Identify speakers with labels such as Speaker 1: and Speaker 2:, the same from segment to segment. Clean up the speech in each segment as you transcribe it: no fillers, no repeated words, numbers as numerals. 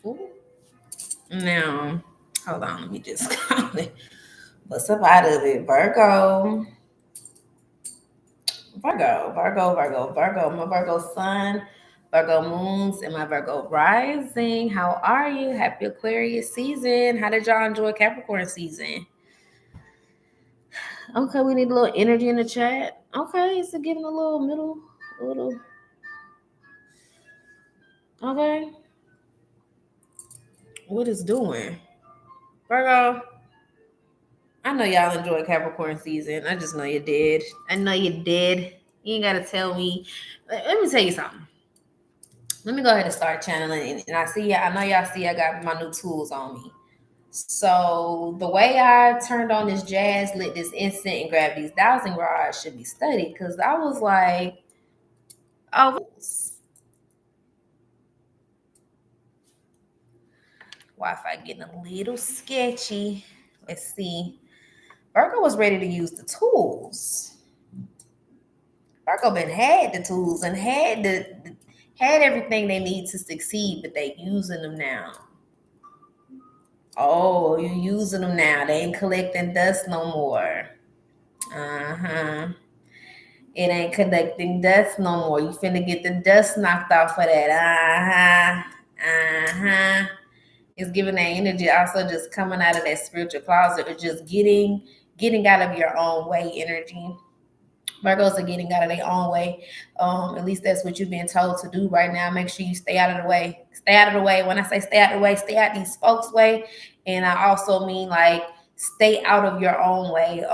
Speaker 1: Ooh. Now, hold on, let me just what's up out of it. Virgo, my Virgo sun, Virgo moons, and my Virgo rising. How are you? Happy Aquarius season. How did y'all enjoy Capricorn season? Okay, we need a little energy in the chat. Okay, so giving a little middle, a little. Okay, what is doing? Virgo, I know y'all enjoy Capricorn season. I just know you did. I know you did. You ain't gotta tell me. Let me tell you something. Let me go ahead and start channeling. And I see, I know y'all see I got my new tools on me. So the way I turned on this jazz, lit this instant, and grabbed these dowsing rods should be studied. Because I was like, oh, Wi-Fi getting a little sketchy. Let's see. Virgo was ready to use the tools. Virgo been had the tools and had everything they need to succeed, but they using them now. Oh, you using them now. They ain't collecting dust no more. Uh-huh. It ain't collecting dust no more. You finna get the dust knocked off of that. Uh-huh. Uh-huh. It's giving that energy also just coming out of that spiritual closet or just getting out of your own way energy. Virgos are getting out of their own way. At least that's what you've been told to do right now. Make sure you stay out of the way. Stay out of the way. When I say stay out of the way, stay out these folks' way. And I also mean like stay out of your own way.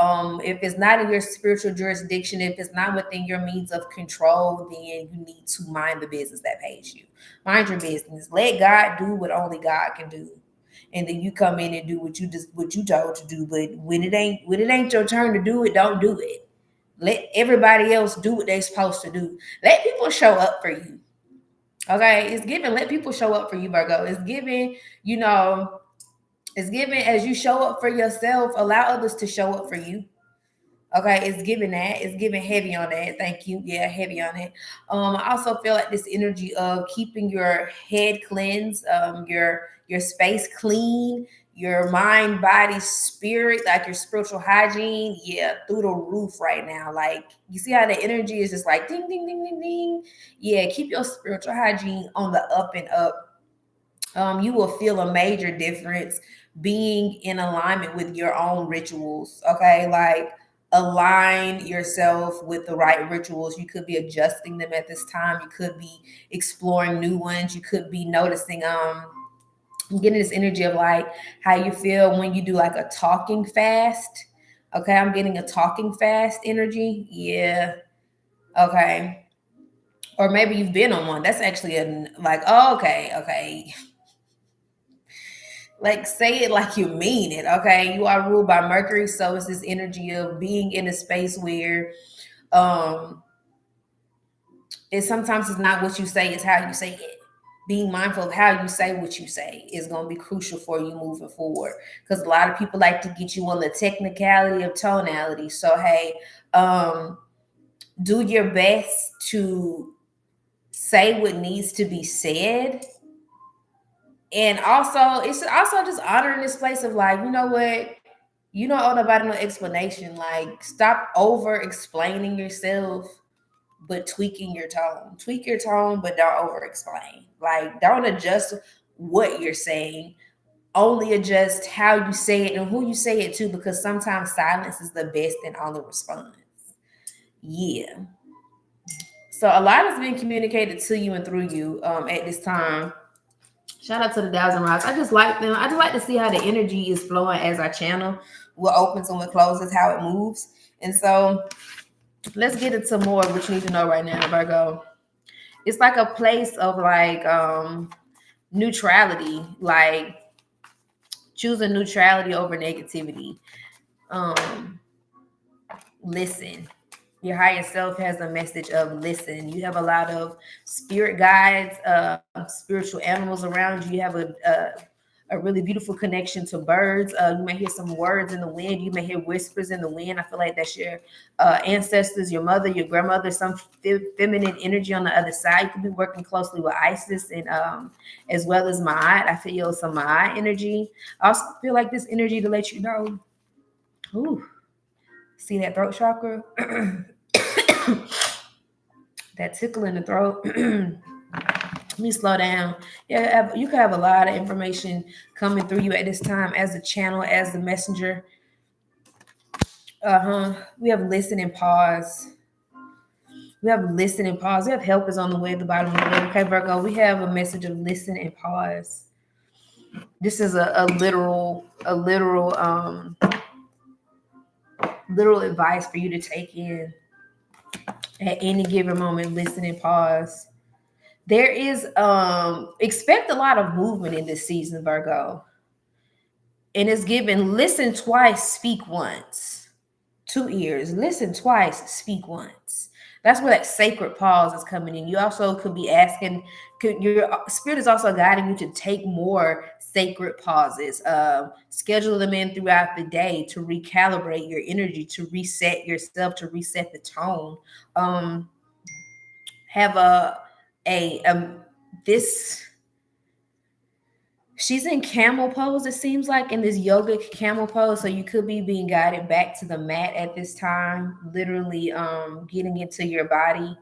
Speaker 1: If it's not in your spiritual jurisdiction, if it's not within your means of control, then you need to mind the business that pays you. Mind your business. Let God do what only God can do. And then you come in and do what you told to do. But when it ain't your turn to do it, don't do it. Let everybody else do what they're supposed to do. Let people show up for you. Okay, it's given. Let people show up for you, Virgo. It's given. It's given as you show up for yourself. Allow others to show up for you. Okay, it's giving that. It's giving heavy on that. Thank you. Yeah, heavy on it. I also feel like this energy of keeping your head cleansed, your space clean, your mind, body, spirit, like your spiritual hygiene, yeah, through the roof right now. Like you see how the energy is just like ding, ding, ding, ding, ding. Yeah, keep your spiritual hygiene on the up and up. You will feel a major difference being in alignment with your own rituals. Okay, like align yourself with the right rituals. You could be adjusting them at this time. You could be exploring new ones. You could be noticing I'm getting this energy of like how you feel when you do like a talking fast. Okay, I'm getting a talking fast energy. Yeah. Okay. Or maybe you've been on one. That's actually a like, oh, okay. Like say it like you mean it. Okay. You are ruled by Mercury. So it's this energy of being in a space where um it sometimes it's not what you say, it's how you say it. Being mindful of how you say what you say is going to be crucial for you moving forward, because a lot of people like to get you on the technicality of tonality. So hey, um do your best to say what needs to be said. And also it's also just honoring this place of like, you know what, you don't owe nobody no explanation. Like stop over explaining yourself, but tweaking your tone. Tweak your tone, but don't over explain. Like, don't adjust what you're saying. Only adjust how you say it and who you say it to, because sometimes silence is the best and only response. Yeah. So a lot has been communicated to you and through you at this time. Shout out to the Thousand Rocks. I just like them. I just like to see how the energy is flowing as I channel. What opens and what closes, how it moves. And so let's get into more of what you need to know right now, Virgo. It's like a place of like neutrality, like choosing neutrality over negativity. Um, listen. Your higher self has a message of listen. You have a lot of spirit guides, spiritual animals around you. You have a really beautiful connection to birds. You may hear some words in the wind. You may hear whispers in the wind. I feel like that's your ancestors, your mother, your grandmother, some feminine energy on the other side. You could be working closely with Isis and as well as Ma'at. I feel some Ma'at energy. I also feel like this energy to let you know. Ooh, see that throat chakra? That tickle in the throat. Let me slow down. Yeah, you could have a lot of information coming through you at this time as a channel, as the messenger. We have listen and pause. We have listen and pause. We have helpers on the way at the bottom of the way. Okay, Virgo, we have a message of listen and pause. This is a literal literal advice for you to take in at any given moment. Listen and pause. There is expect a lot of movement in this season, Virgo. And it's given listen twice, speak once. 2 ears, listen twice, speak once. That's where that sacred pause is coming in. You also could be asking, your spirit is also guiding you to take more sacred pauses. Schedule them in throughout the day to recalibrate your energy, to reset yourself, to reset the tone. Have this. She's in camel pose, it seems like, in this yoga camel pose. So you could be being guided back to the mat at this time, literally getting into your body.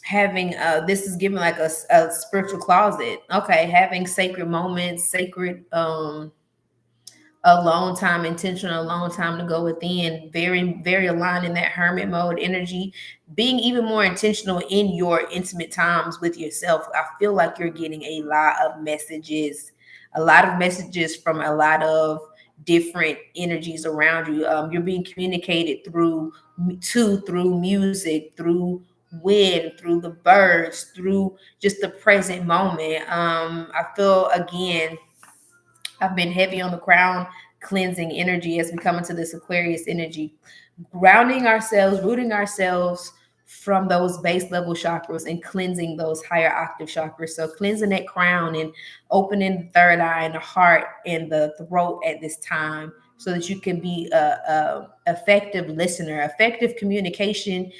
Speaker 1: Having this is giving like a spiritual closet. Okay, having sacred moments, sacred alone time, intentional alone time to go within, very, very aligned in that hermit mode energy, being even more intentional in your intimate times with yourself. I feel like you're getting a lot of messages from a lot of different energies around you. You're being communicated through music, through wind, through the birds, through just the present moment. I feel, again, I've been heavy on the crown cleansing energy as we come into this Aquarius energy, grounding ourselves, rooting ourselves from those base level chakras and cleansing those higher octave chakras. So cleansing that crown and opening the third eye and the heart and the throat at this time so that you can be a effective listener. Effective communication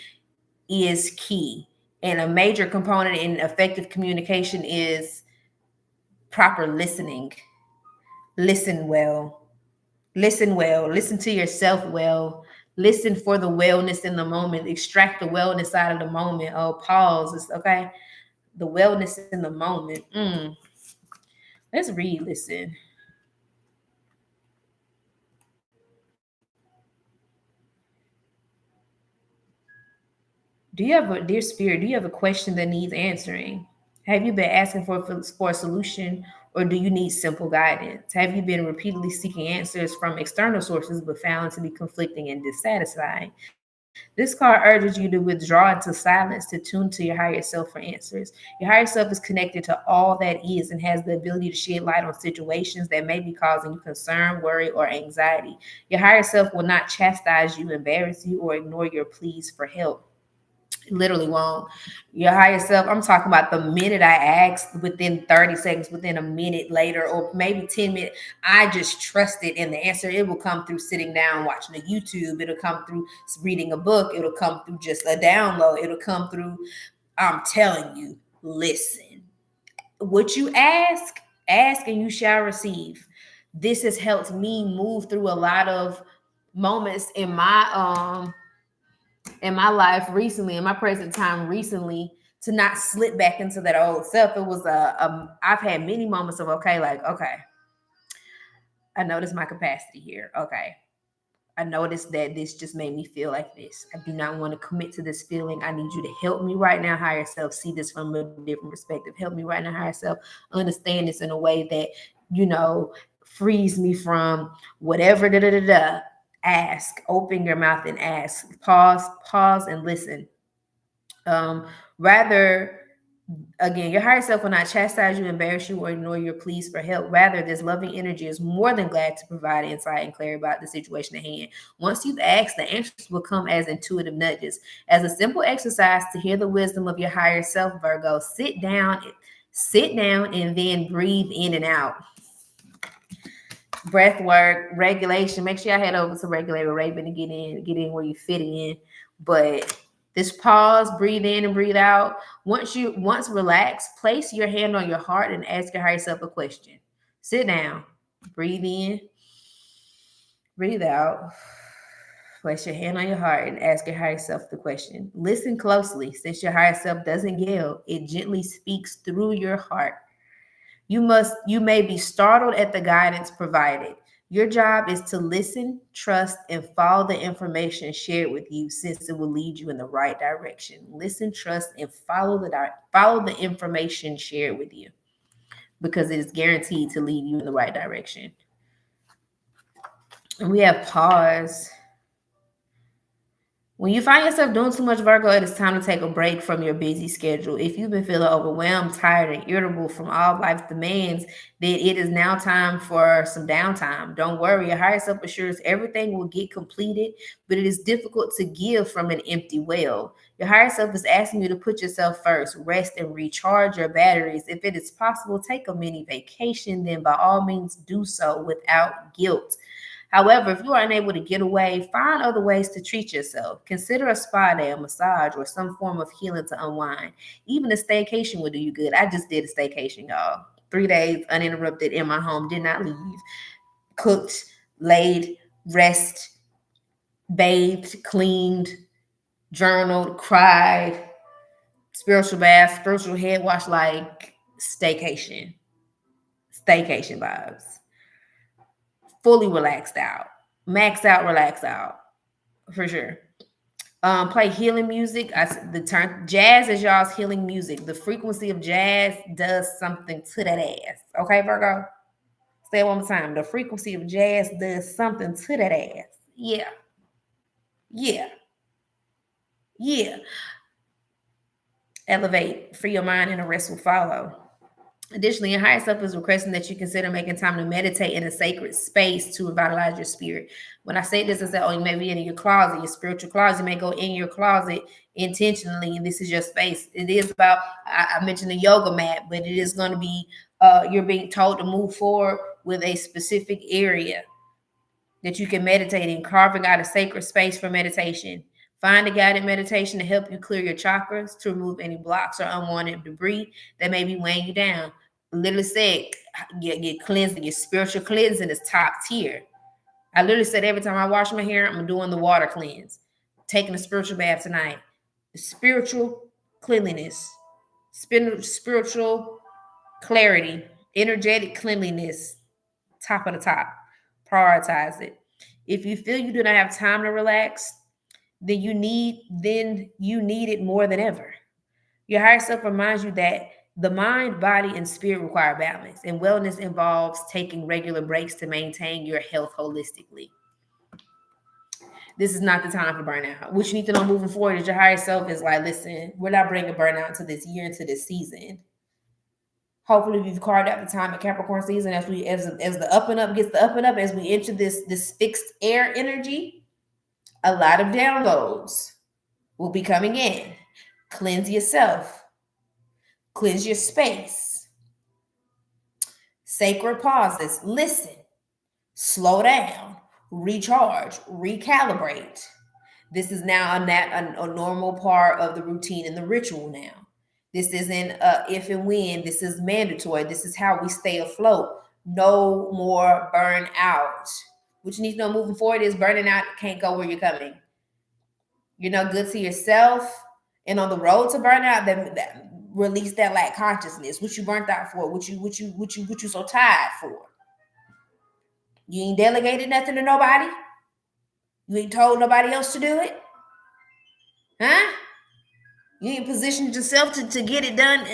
Speaker 1: is key. And a major component in effective communication is proper listening. Listen well. Listen to yourself well. Listen for the wellness in the moment. Extract the wellness out of the moment. Oh, pause. It's okay. The wellness in the moment. Let's read. Listen. Do you have a, dear spirit, do you have a question that needs answering? Have you been asking for a solution, or do you need simple guidance? Have you been repeatedly seeking answers from external sources but found to be conflicting and dissatisfying? This card urges you to withdraw into silence, to tune to your higher self for answers. Your higher self is connected to all that is and has the ability to shed light on situations that may be causing you concern, worry, or anxiety. Your higher self will not chastise you, embarrass you, or ignore your pleas for help. Literally won't. Your higher self, I'm talking about the minute I asked, within 30 seconds, within a minute later, or maybe 10 minutes, I just trusted in the answer. It will come through sitting down, watching a YouTube. It'll come through reading a book. It'll come through just a download. It'll come through, I'm telling you, listen. What you ask and you shall receive. This has helped me move through a lot of moments in my life recently, in my present time recently, to not slip back into that old self. It was I've had many moments of, okay, I noticed my capacity here. Okay. I noticed that this just made me feel like this. I do not want to commit to this feeling. I need you to help me right now, higher self, see this from a different perspective. Help me right now, higher self, understand this in a way that, frees me from whatever, Ask, open your mouth and ask. Pause and listen. Rather, again, your higher self will not chastise you, embarrass you, or ignore your pleas for help. Rather, this loving energy is more than glad to provide insight and clarity about the situation at hand. Once you've asked, the answers will come as intuitive nudges. As a simple exercise to hear the wisdom of your higher self, Virgo, sit down and then breathe in and out. breath work, regulation. Make sure y'all head over to Regulator Raven to get in where you fit in. But this pause, breathe in and breathe out. Once relaxed, place your hand on your heart and ask your higher self a question. Sit down, breathe in, breathe out. Place your hand on your heart and ask your higher self the question. Listen closely. Since your higher self doesn't yell, it gently speaks through your heart. You may be startled at the guidance provided. Your job is to listen, trust, and follow the information shared with you, since it will lead you in the right direction. Listen, trust, and follow the information shared with you, because it is guaranteed to lead you in the right direction. And we have pause. When you find yourself doing too much, Virgo, it is time to take a break from your busy schedule. If you've been feeling overwhelmed, tired, and irritable from all life's demands, then it is now time for some downtime. Don't worry, your higher self assures everything will get completed, but it is difficult to give from an empty well. Your higher self is asking you to put yourself first, rest and recharge your batteries. If it is possible, take a mini vacation, then by all means do so without guilt. However, if you are unable to get away, find other ways to treat yourself. Consider a spa day, a massage, or some form of healing to unwind. Even a staycation will do you good. I just did a staycation, y'all. 3 days uninterrupted in my home, did not leave. Cooked, laid, rest, bathed, cleaned, journaled, cried, spiritual bath, spiritual head wash, like staycation. Staycation vibes. Fully relaxed out, max out, relax out, for sure. Play healing music. The term jazz is y'all's healing music. The frequency of jazz does something to that ass. Okay, Virgo. Say it one more time. The frequency of jazz does something to that ass. Yeah, yeah, yeah. Elevate, free your mind, and the rest will follow. Additionally, your higher self is requesting that you consider making time to meditate in a sacred space to revitalize your spirit. When I say this, I say, oh, you may be in your closet, your spiritual closet. You may go in your closet intentionally, and this is your space. It is about, I mentioned the yoga mat, but it is going to be, you're being told to move forward with a specific area that you can meditate in, carving out a sacred space for meditation. Find a guided meditation to help you clear your chakras, to remove any blocks or unwanted debris that may be weighing you down. Literally said, your cleansing, your spiritual cleansing is top tier. I literally said every time I wash my hair, I'm doing the water cleanse. Taking a spiritual bath tonight. Spiritual cleanliness, spiritual clarity, energetic cleanliness, top of the top. Prioritize it. If you feel you do not have time to relax, then you need it more than ever. Your higher self reminds you that the mind, body, and spirit require balance, and wellness involves taking regular breaks to maintain your health holistically. This is not the time for burnout. What you need to know moving forward is your higher self is like, listen, we're not bringing burnout to this year, into this season. Hopefully, we've carved out the time at Capricorn season as the up and up gets the up and up, as we enter this fixed air energy. A lot of downloads will be coming in. Cleanse yourself. Cleanse your space. Sacred pauses. Listen. Slow down. Recharge. Recalibrate. This is now a normal part of the routine and the ritual now. This isn't if and when. This is mandatory. This is how we stay afloat. No more burnout. What you need to know moving forward is burning out can't go where you're coming. You're not good to yourself. And on the road to burnout, that release that lack consciousness. What you burnt out for? What you so tired for? You ain't delegated nothing to nobody. You ain't told nobody else to do it. Huh? You ain't positioned yourself to get it done.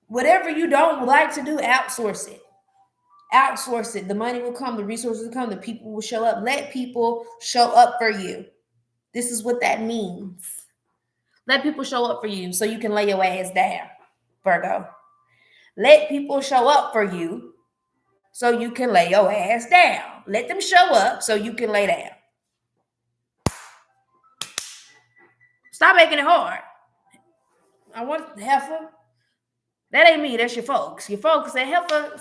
Speaker 1: Whatever you don't like to do, outsource it. Outsource it. The money will come. The resources will come. The people will show up. Let people show up for you. This is what that means. Let people show up for you so you can lay your ass down, Virgo. Let people show up for you so you can lay your ass down. Let them show up so you can lay down. Stop making it hard. I want heifer. That ain't me. That's your folks. Your folks say heifer.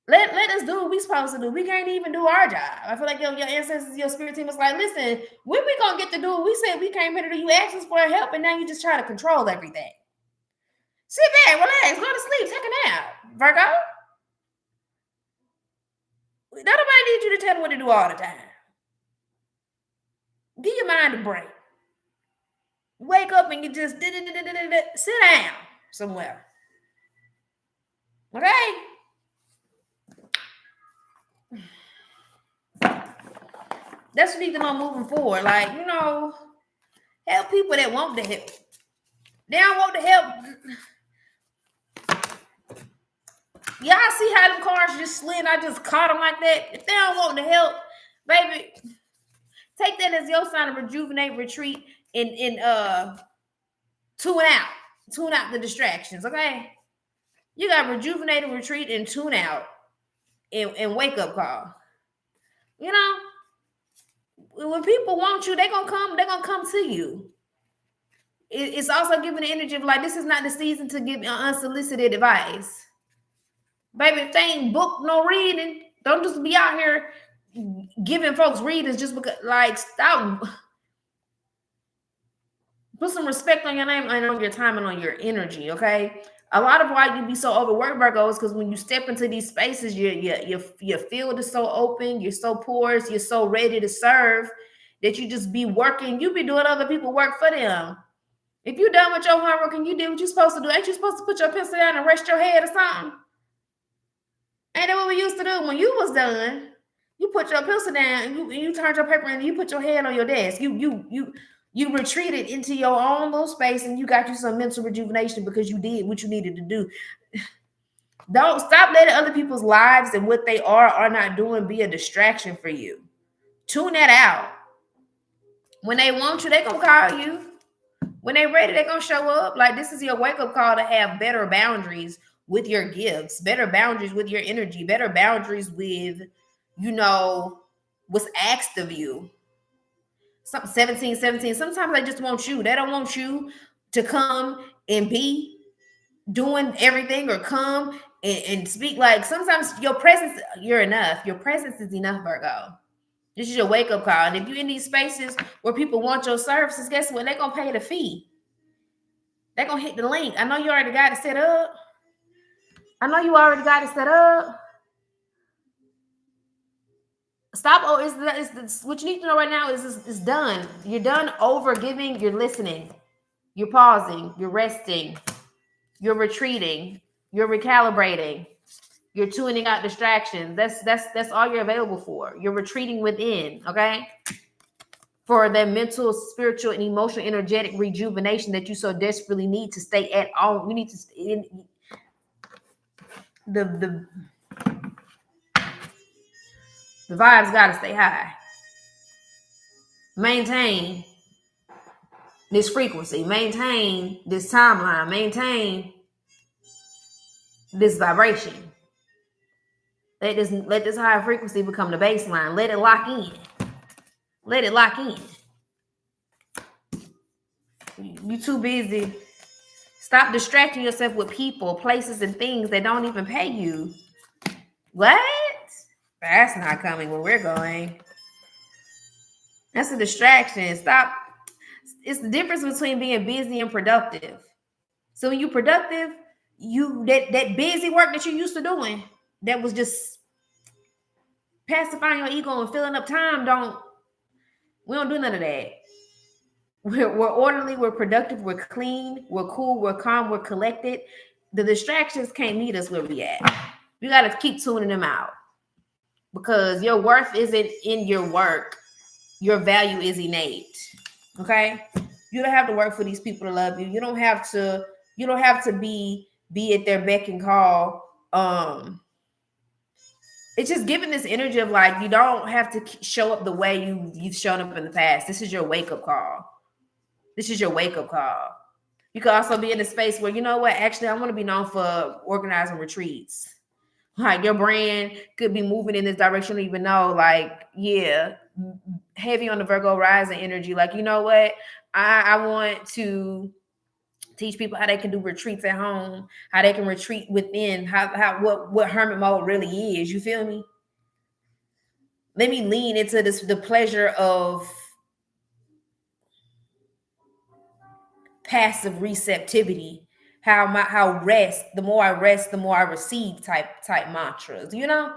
Speaker 1: Let us do what we supposed to do. We can't even do our job. I feel like your ancestors, your spirit team was like, listen, when we gonna get to do what we said we came here to do? You asked us for help, and now you just try to control everything. Sit back, relax, go to sleep, take a nap, Virgo. Nobody needs you to tell them what to do all the time. Give your mind a break. Wake up and you just sit down somewhere. Okay? That's what you need to know moving forward. Like, you know, help people that want the help. They don't want the help. Y'all see how them cars just slid? I just caught them like that. If they don't want the help, baby, take that as your sign of rejuvenate, retreat, and tune out. Tune out the distractions, okay? You got rejuvenate, retreat, and tune out, and wake up call. You know, when people want you, they're gonna come to you. It's also giving the energy of like, this is not the season to give unsolicited advice. Baby, if they ain't booked no reading, don't just be out here giving folks readings just because, like, stop. Put some respect on your name and on your time and on your energy, okay? A lot of why you be so overworked, Virgo, is because when you step into these spaces, your field is so open, you're so porous, you're so ready to serve that you just be working. You be doing other people work for them. If you're done with your homework and you did what you're supposed to do, ain't you supposed to put your pencil down and rest your head or something? Ain't that what we used to do when you was done? You put your pencil down and you turned your paper and you put your head on your desk. You retreated into your own little space and you got you some mental rejuvenation because you did what you needed to do. Don't stop letting other people's lives and what they are not doing be a distraction for you. Tune that out. When they want you, they gonna call you. When they ready, they gonna show up. Like, this is your wake-up call to have better boundaries with your gifts, better boundaries with your energy, better boundaries with, you know, what's asked of you. 17. Sometimes they just want you. They don't want you to come and be doing everything or come and speak. Like, sometimes your presence, you're enough. Your presence is enough, Virgo. This is your wake-up call. And if you're in these spaces where people want your services, guess what? They're going to pay the fee. They're going to hit the link. I know you already got it set up. Stop. Oh, it's what you need to know right now is it's done. You're done over giving. You're listening. You're pausing. You're resting. You're retreating. You're recalibrating. You're tuning out distractions. That's all you're available for. You're retreating within. Okay. For the mental, spiritual, and emotional, energetic rejuvenation that you so desperately need to stay at all. You need to stay in the vibes gotta stay high. Maintain this frequency, maintain this timeline, maintain this vibration. Let this high frequency become the baseline. Let it lock in. Let it lock in. You too busy. Stop distracting yourself with people, places, and things that don't even pay you. What? That's not coming where we're going. That's a distraction. Stop. It's the difference between being busy and productive. So when you're productive, that busy work that you're used to doing, that was just pacifying your ego and filling up time, we don't do none of that. We're orderly, we're productive, we're clean, we're cool, we're calm, we're collected. The distractions can't meet us where we at. You got to keep tuning them out because your worth isn't in your work. Your value is innate. Okay? You don't have to work for these people to love you. You don't have to be at their beck and call. It's just giving this energy of like, you don't have to show up the way you've shown up in the past. This is your wake-up call. This is your wake-up call. You could also be in a space where, you know what, actually, I want to be known for organizing retreats. Like, your brand could be moving in this direction, you don't even know, like, yeah, heavy on the Virgo rising energy. Like, you know what, I want to Teach people how they can do retreats at home, how they can retreat within, what hermit mode really is. You feel me? Let me lean into this, the pleasure of passive receptivity. How rest, the more I rest, the more I receive type mantras, you know?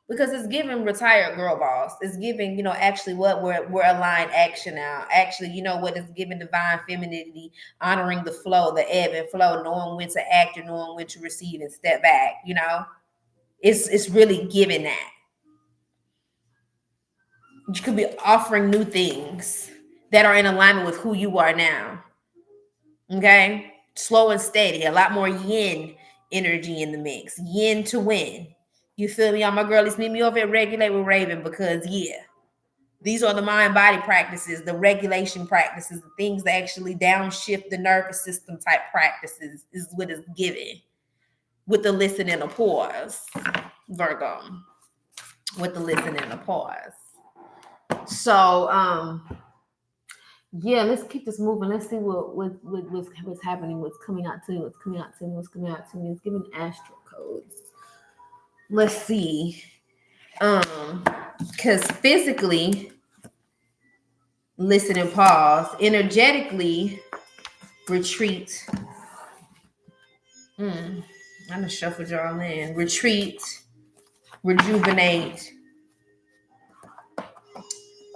Speaker 1: Because it's giving retired girl boss. It's giving, actually what we're aligned action now. Actually, what it's giving divine femininity, honoring the flow, the ebb and flow, knowing when to act and knowing when to receive and step back, It's really giving that. You could be offering new things that are in alignment with who you are now. Okay? Slow and steady. A lot more yin energy in the mix. Yin to win. You feel me? All my girlies, meet me over at Regulate with Raven, because these are the mind-body practices, the regulation practices, the things that actually downshift the nervous system type practices is what is given with the listen and a pause, Virgo. With the listen and a pause. So, let's keep this moving. Let's see what's happening, what's coming out to me. It's giving astral codes. Let's see. Because physically, listen and pause. Energetically, retreat. I'm gonna shuffle y'all in. Retreat, rejuvenate,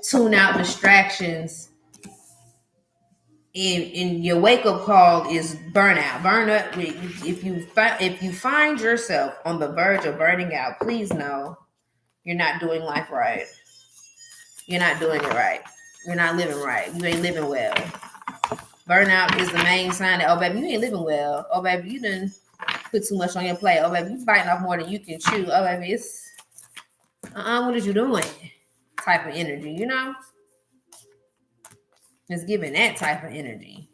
Speaker 1: tune out distractions. And your wake up call is burnout. Burnout. If you find yourself on the verge of burning out, please know you're not doing life right. You're not doing it right. You're not living right. You ain't living well. Burnout is the main sign that, oh baby, you ain't living well. Oh baby, you done put too much on your plate. Oh baby, you biting off more than you can chew. Oh baby, it's what is you doing? Type of energy, It's giving that type of energy.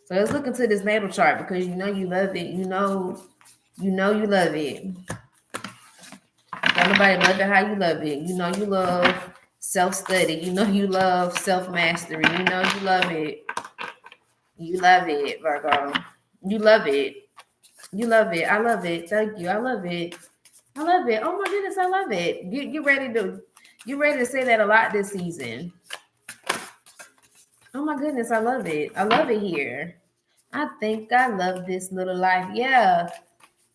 Speaker 1: So let's look into this natal chart, because you love it. You love it. Don't nobody love it how you love it. You love self-study. You love self-mastery. You love it. You love it, Virgo. You love it. You love it. I love it. Thank you. I love it. I love it. Oh my goodness, I love it. Get ready to say that a lot this season. Oh my goodness, I love it. I love it here. I think I love this little life. Yeah.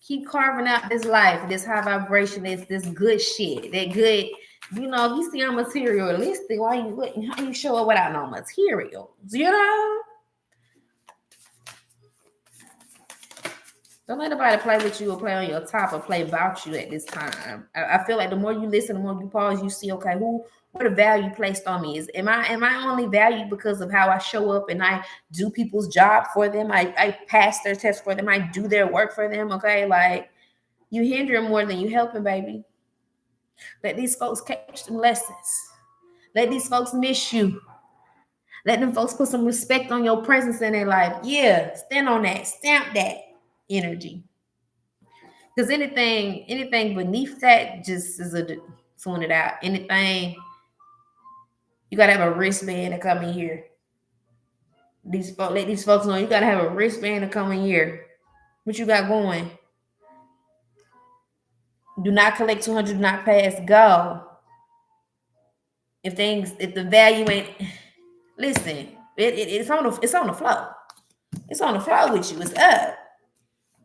Speaker 1: Keep carving out this life, this high vibration, this good shit. That good, you see I'm materialistic. How you show up without no materials? Don't let nobody play with you or play on your top or play about you at this time. I feel like the more you listen, the more you pause, you see, okay, what the value placed on me is. Am I only valued because of how I show up and I do people's job for them? I pass their test for them. I do their work for them. Okay, like you hindering more than you helping, baby. Let these folks catch some lessons. Let these folks miss you. Let them folks put some respect on your presence in their life. Yeah, stand on that, stamp that energy. Because anything beneath that just is a tune it out. Anything, you gotta have a wristband to come in here. Let these folks know you gotta have a wristband to come in here. What you got going? Do not collect 200. Do not pass go. If the value ain't, listen. It's on the flow. It's on the flow with you. It's up.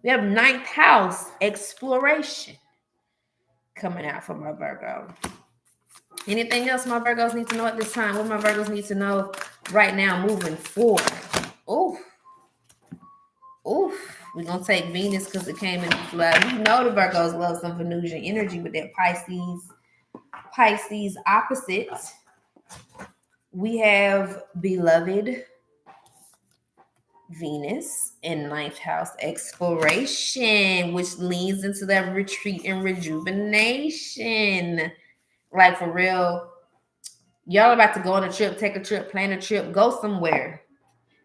Speaker 1: We have 9th house exploration coming out from my Virgo. Anything else my Virgos need to know at this time? What my Virgos need to know right now moving forward? Oof. We're going to take Venus because it came in flood. We know the Virgos love some Venusian energy with that Pisces opposite. We have beloved Venus in 9th house exploration, which leads into that retreat and rejuvenation. Like for real, y'all about to go on a trip, take a trip, plan a trip, go somewhere.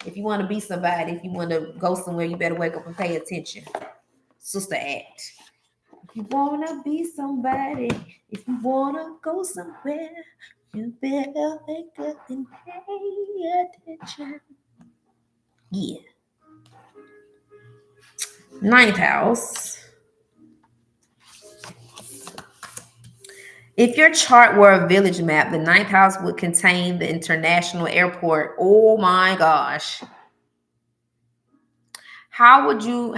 Speaker 1: If you want to be somebody, if you want to go somewhere, you better wake up and pay attention. Sister Act. If you want to be somebody, if you want to go somewhere, you better wake up and pay attention. Yeah. Ninth house. If your chart were a village map, the ninth house would contain the international airport. Oh my gosh. How would you,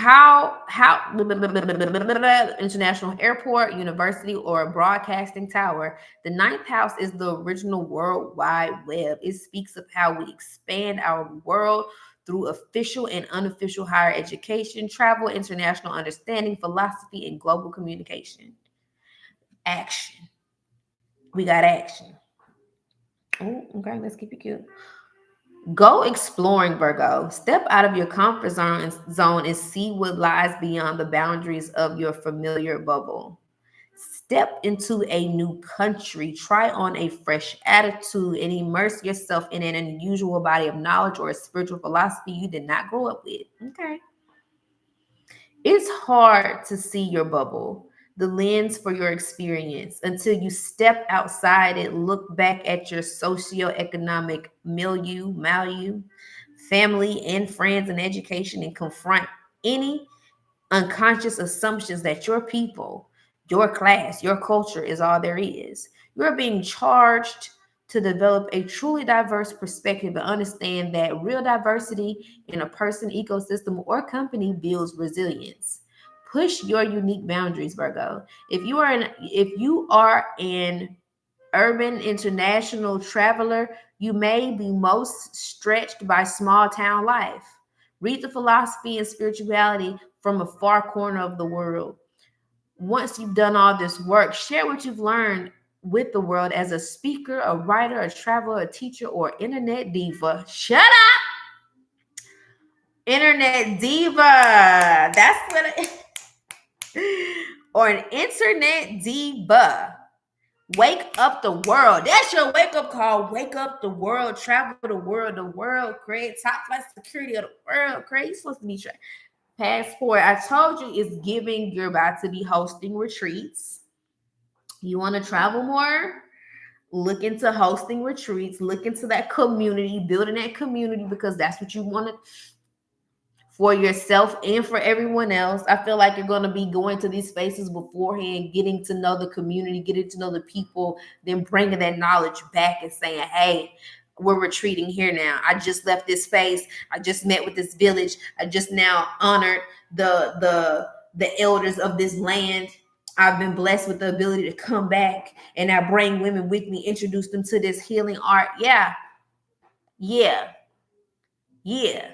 Speaker 1: international airport, university, or a broadcasting tower? The ninth house is the original World Wide Web. It speaks of how we expand our world through official and unofficial higher education, travel, international understanding, philosophy, and global communication. Action. We got action. Oh, okay, let's keep it cute. Go exploring, Virgo. Step out of your comfort zone and see what lies beyond the boundaries of your familiar bubble. Step into a new country, try on a fresh attitude, and immerse yourself in an unusual body of knowledge or a spiritual philosophy you did not grow up with. Okay. It's hard to see your bubble, the lens for your experience, until you step outside and look back at your socioeconomic milieu, family and friends and education, and confront any unconscious assumptions that your people, your class, your culture is all there is. You're being charged to develop a truly diverse perspective and understand that real diversity in a person, ecosystem, or company builds resilience. Push your unique boundaries, Virgo. If you are an urban international traveler, you may be most stretched by small town life. Read the philosophy and spirituality from a far corner of the world. Once you've done all this work, share what you've learned with the world as a speaker, a writer, a traveler, a teacher, or internet diva. Shut up! Internet diva. That's what or an internet diva. Wake up the world. That's your wake up call. Wake up the world. Travel the world. Create top flight security of the world. Create. You're supposed to be passport. I told you it's giving. You're about to be hosting retreats. You want to travel more? Look into hosting retreats. Look into that community, building that community because that's what you want to for yourself and for everyone else. I feel like you're going to be going to these spaces beforehand, getting to know the community, getting to know the people, then bringing that knowledge back and saying, hey, we're retreating here now. I just left this space. I just met with this village. I just now honored the elders of this land. I've been blessed with the ability to come back and I bring women with me, introduce them to this healing art. Yeah. Yeah. Yeah.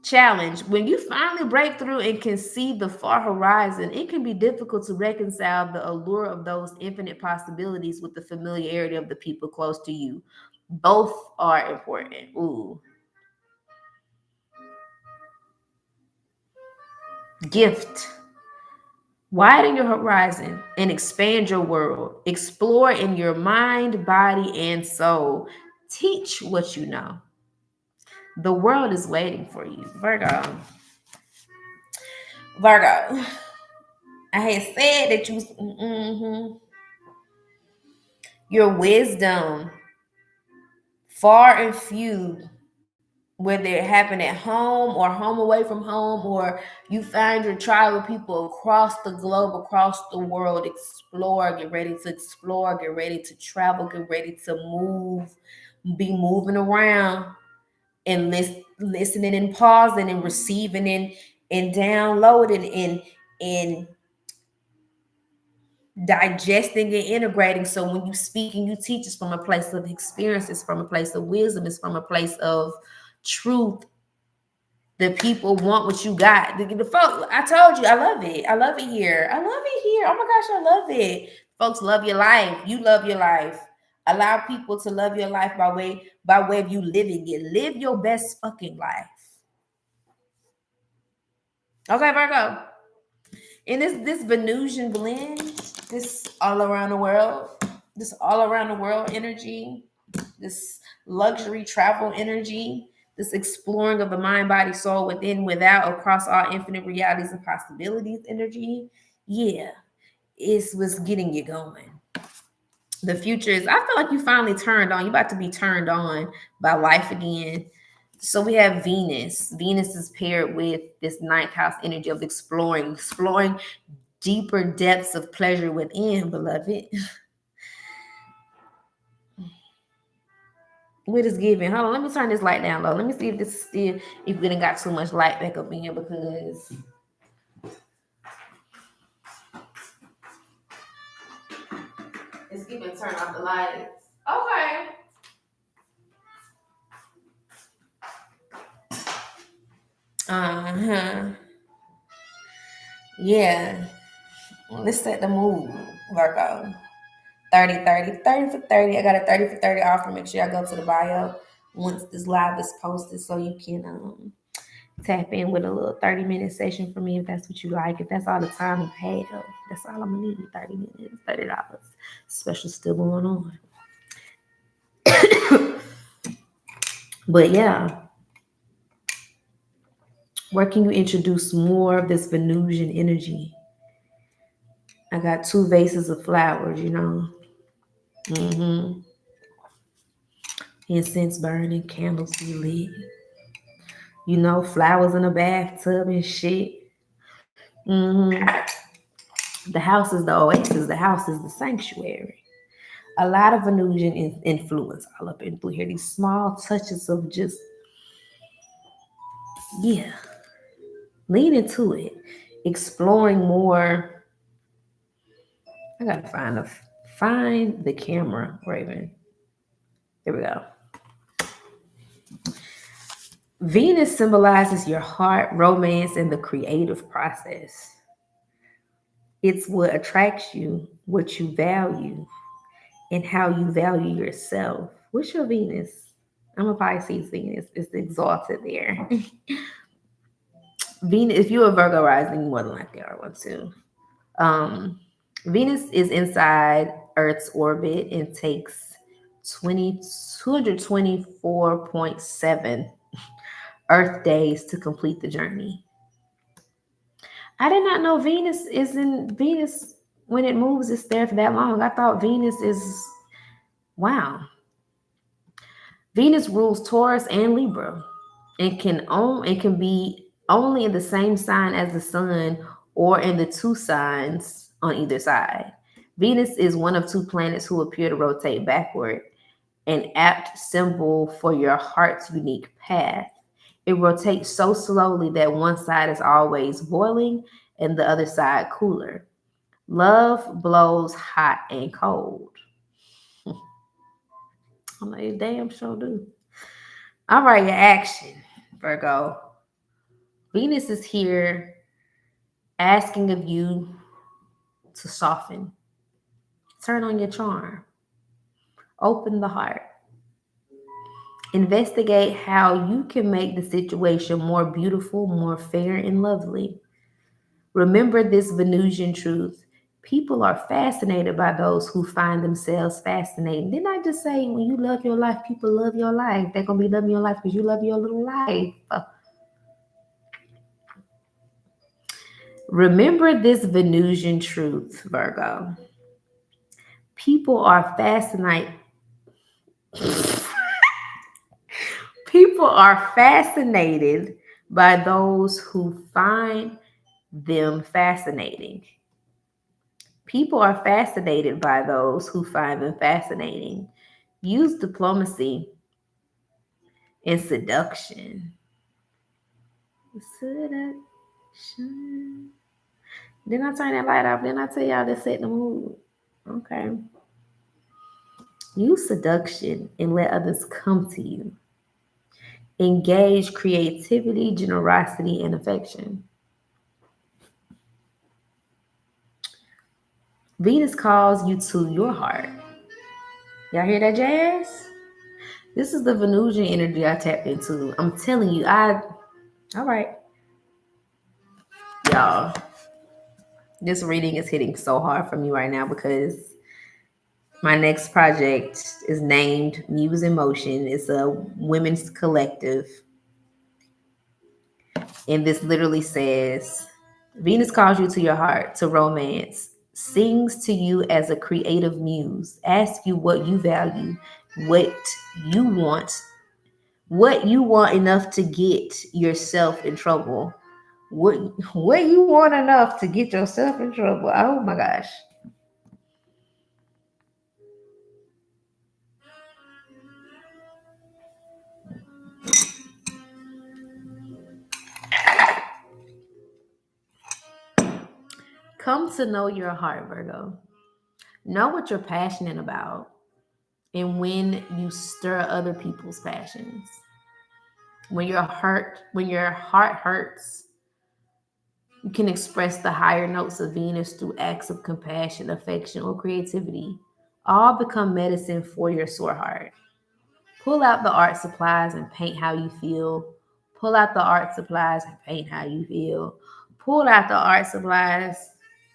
Speaker 1: Challenge. When you finally break through and can see the far horizon, it can be difficult to reconcile the allure of those infinite possibilities with the familiarity of the people close to you. Both are important. Ooh. Gift. Widen your horizon and expand your world. Explore in your mind, body, and soul. Teach what you know. The world is waiting for you. Virgo. Virgo. I had said that your wisdom, far and few, whether it happened at home or home away from home, or you find your tribe of people across the globe, across the world, explore, get ready to explore, get ready to travel, get ready to move, be moving around and listening and pausing and receiving and downloading and digesting and integrating. So when you speak and you teach, it's from a place of experience, it's from a place of wisdom, it's from a place of truth. The people want what you got. The folks, I told you, I love it. I love it here. I love it here. Oh my gosh, I love it. Folks love your life. You love your life. Allow people to love your life by way of you living it. Live your best fucking life. Okay, Virgo. And this Venusian blend, this all around the world energy, this luxury travel energy, this exploring of the mind, body, soul, within, without, across all infinite realities and possibilities energy. Yeah, it's what's getting you going. The future is, I feel like you finally turned on. You're about to be turned on by life again. So we have Venus. Venus is paired with this ninth house energy of exploring deeper depths of pleasure within, beloved. What is giving? Hold on, let me turn this light down low. Let me see if this is still, if we done got too much light back up in here, because it's giving turn off the lights. Okay. Uh-huh. Yeah. Let's set the mood, Virgo. 30 for 30. I got a 30 for 30 offer. Make sure y'all go to the bio once this live is posted so you can tap in with a little 30-minute session for me if that's what you like. If that's all the time you have, that's all I'm gonna need. 30 minutes, $30. Special still going on. But yeah, where can you introduce more of this Venusian energy? I got 2 vases of flowers, you know. Mm-hmm. Incense burning, candles be lit. You know, flowers in a bathtub and shit. Mm-hmm. The house is the oasis. The house is the sanctuary. A lot of Venusian influence all up in through here. These small touches of just, yeah, lean into it. Exploring more. I gotta find the camera, Raven. Here we go. Venus symbolizes your heart, romance, and the creative process. It's what attracts you, what you value, and how you value yourself. What's your Venus? I'm a Pisces Venus. It's exalted there. Venus, if you're a Virgo rising, you more than likely are one too. Um, Venus is inside Earth's orbit and takes 224.7 Earth days to complete the journey. I did not know Venus is in Venus when it moves, it's there for that long. I thought Venus is, wow. Venus rules Taurus and Libra and can be only in the same sign as the sun or in the 2 signs on either side. Venus is one of 2 planets who appear to rotate backward, an apt symbol for your heart's unique path. It rotates so slowly that one side is always boiling and the other side cooler. Love blows hot and cold. I'm like, damn, sure do. All right, your action, Virgo. Venus is here asking of you to soften, turn on your charm, open the heart, investigate how you can make the situation more beautiful, more fair, and lovely. Remember this Venusian truth. People are fascinated by those who find themselves fascinating. Didn't I just say when you love your life, people love your life? They're going to be loving your life because you love your little life. Remember this Venusian truth, Virgo. People are fascinated. People are fascinated by those who find them fascinating. People are fascinated by those who find them fascinating. Use diplomacy and seduction. Seduction. Didn't I turn that light off? Didn't I tell y'all to set the mood? Okay. Use seduction and let others come to you. Engage creativity, generosity, and affection. Venus calls you to your heart. Y'all hear that jazz? This is the Venusian energy I tapped into. I'm telling you, all right. Y'all, this reading is hitting so hard for me right now because my next project is named Muse in Motion. It's a women's collective. And this literally says, Venus calls you to your heart, to romance, sings to you as a creative muse, asks you what you value, what you want What you want enough to get yourself in trouble. What you want enough to get yourself in trouble. Oh my gosh. Come to know your heart, Virgo. Know what you're passionate about and when you stir other people's passions. When your heart hurts, you can express the higher notes of Venus through acts of compassion, affection, or creativity. All become medicine for your sore heart. Pull out the art supplies and paint how you feel. Pull out the art supplies and paint how you feel. Pull out the art supplies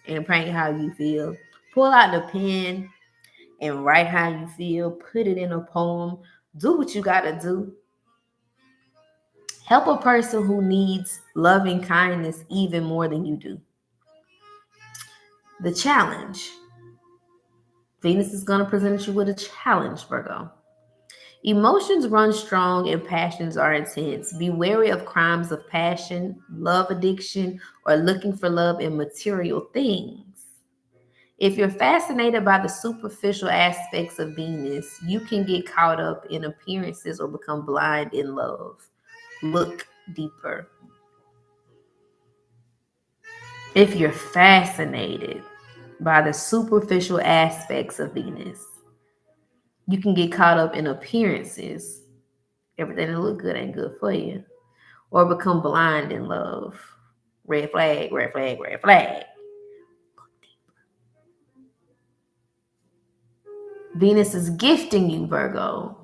Speaker 1: and paint how you feel. Pull out the pen and write how you feel. Put it in a poem. Do what you gotta do. Help a person who needs loving kindness even more than you do. The challenge. Venus is going to present you with a challenge, Virgo. Emotions run strong and passions are intense. Be wary of crimes of passion, love addiction, or looking for love in material things. If you're fascinated by the superficial aspects of Venus, you can get caught up in appearances or become blind in love. Look deeper. If you're fascinated by the superficial aspects of Venus, you can get caught up in appearances. Everything that look good ain't good for you. Or become blind in love. Red flag, red flag, red flag. Venus is gifting you, Virgo.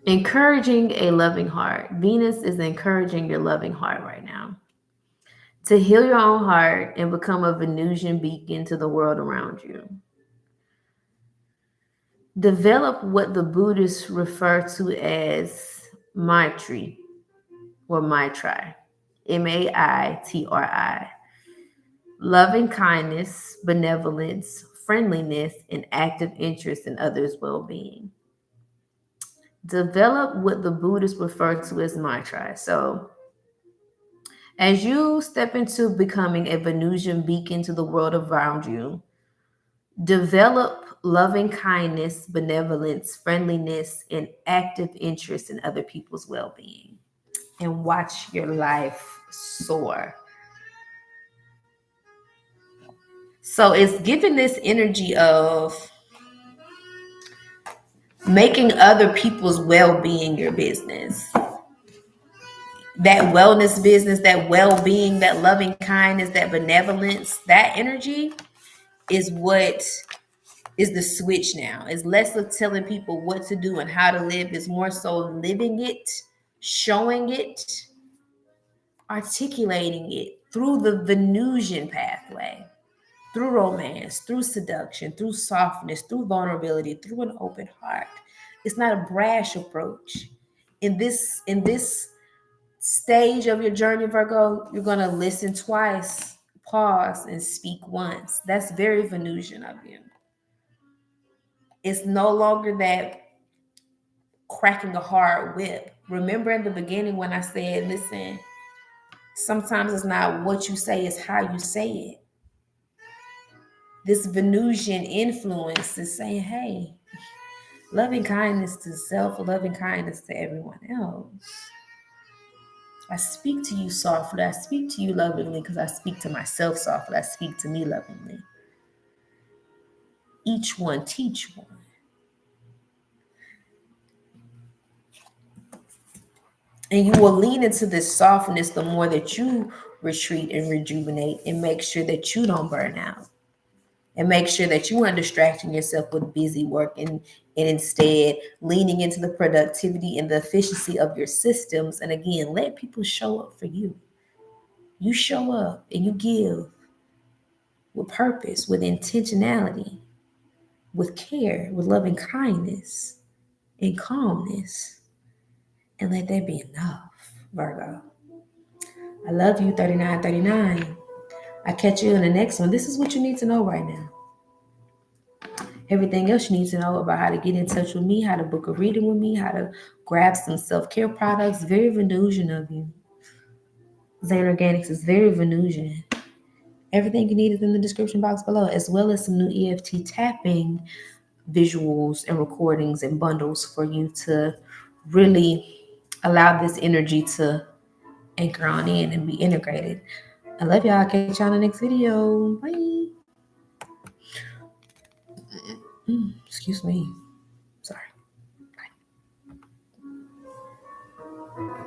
Speaker 1: Encouraging a loving heart. Venus is encouraging your loving heart right now. To heal your own heart and become a Venusian beacon to the world around you. Develop what the Buddhists refer to as Maitri or Maitri. Maitri. Loving kindness, benevolence, friendliness, and active interest in others' well being. Develop what the Buddhists refer to as Maitri. So, as you step into becoming a Venusian beacon to the world around you, develop loving kindness, benevolence, friendliness, and active interest in other people's well being. And watch your life soar. So it's giving this energy of making other people's well-being your business. That wellness business, that well-being, that loving kindness, that benevolence, that energy is what is the switch now. It's less of telling people what to do and how to live. It's more so living it, showing it, articulating it through the Venusian pathway, through romance, through seduction, through softness, through vulnerability, through an open heart. It's not a brash approach. In this stage of your journey, Virgo, you're gonna listen twice, pause, and speak once. That's very Venusian of you. It's no longer that cracking a hard whip. Remember in the beginning when I said, listen, sometimes it's not what you say, it's how you say it. This Venusian influence is saying, hey, loving kindness to self, loving kindness to everyone else. I speak to you softly. I speak to you lovingly because I speak to myself softly. I speak to me lovingly. Each one teach one. And you will lean into this softness the more that you retreat and rejuvenate and make sure that you don't burn out. And make sure that you aren't distracting yourself with busy work and instead leaning into the productivity and the efficiency of your systems. And again, let people show up for you. You show up and you give with purpose, with intentionality, with care, with loving kindness and calmness. And let that be enough, Virgo. I love you, 3939. I catch you in the next one. This is what you need to know right now. Everything else you need to know about how to get in touch with me, how to book a reading with me, how to grab some self-care products. Very Venusian of you. XANE Organics is very Venusian. Everything you need is in the description box below, as well as some new EFT tapping visuals and recordings and bundles for you to really allow this energy to anchor on in and be integrated. I love y'all. Catch y'all in the next video. Bye. Excuse me. Sorry. Bye.